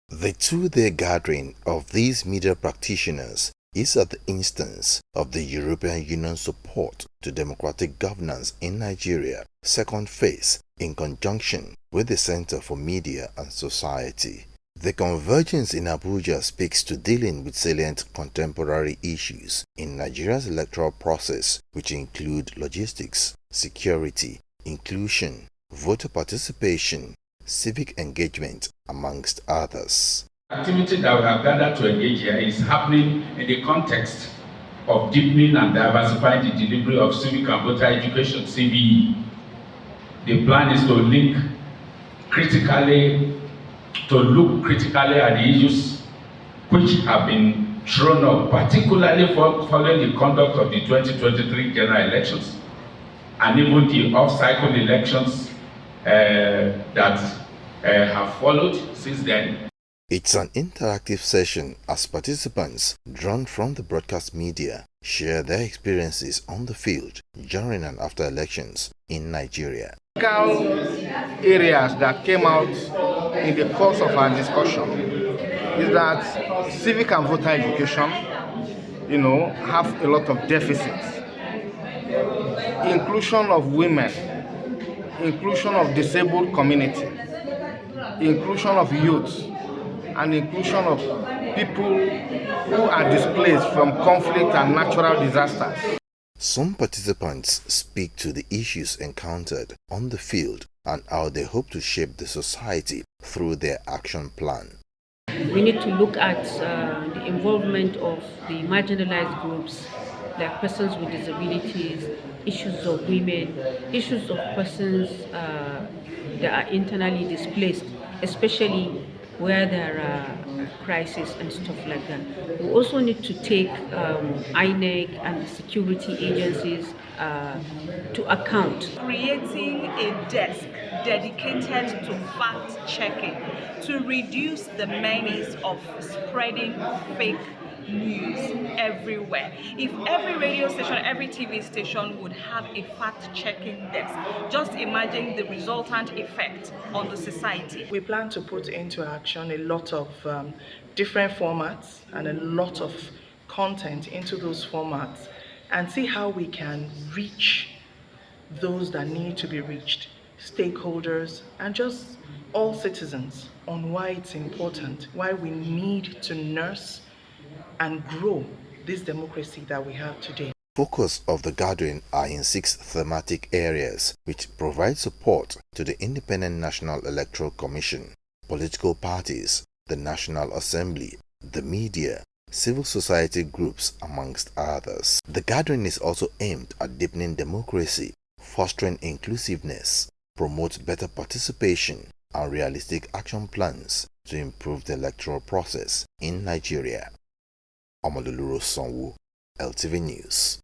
The two-day gathering of these media practitioners is at the instance of the European Union's support to democratic governance in Nigeria, second phase, in conjunction with the Center for Media and Society. The convergence in Abuja speaks to dealing with salient contemporary issues in Nigeria's electoral process, which include logistics, security, inclusion, voter participation, civic engagement, amongst others. Activity that we have gathered to engage here is happening in the context of deepening and diversifying the delivery of civic and voter education, CVE. The plan is to look critically at the issues which have been thrown up, particularly following the conduct of the 2023 general elections and even the off-cycle elections that have followed since then. It's an interactive session as participants, drawn from the broadcast media, share their experiences on the field during and after elections in Nigeria. Areas that came out in the course of our discussion is that civic and voter education, have a lot of deficits. Inclusion of women, inclusion of disabled community, inclusion of youth, and inclusion of people who are displaced from conflict and natural disasters. Some participants speak to the issues encountered on the field and how they hope to shape the society through their action plan. We need to look at the involvement of the marginalized groups, like persons with disabilities, issues of women, issues of persons that are internally displaced, especially where there are crises and stuff like that. We also need to take INEC and the security agencies to account. Creating a desk dedicated to fact-checking to reduce the menace of spreading fake news everywhere. If every radio station, every TV station would have a fact-checking desk, just imagine the resultant effect on the society. We plan to put into action a lot of different formats and a lot of content into those formats and see how we can reach those that need to be reached, stakeholders, and just all citizens on why it's important, why we need to nurse and grow this democracy that we have today. Focus of the gathering are in 6 thematic areas which provide support to the Independent National Electoral Commission, political parties, the National Assembly, the media, civil society groups, amongst others. The gathering is also aimed at deepening democracy, fostering inclusiveness, promote better participation, and realistic action plans to improve the electoral process in Nigeria. Amaduluro Sonwu, LTV News.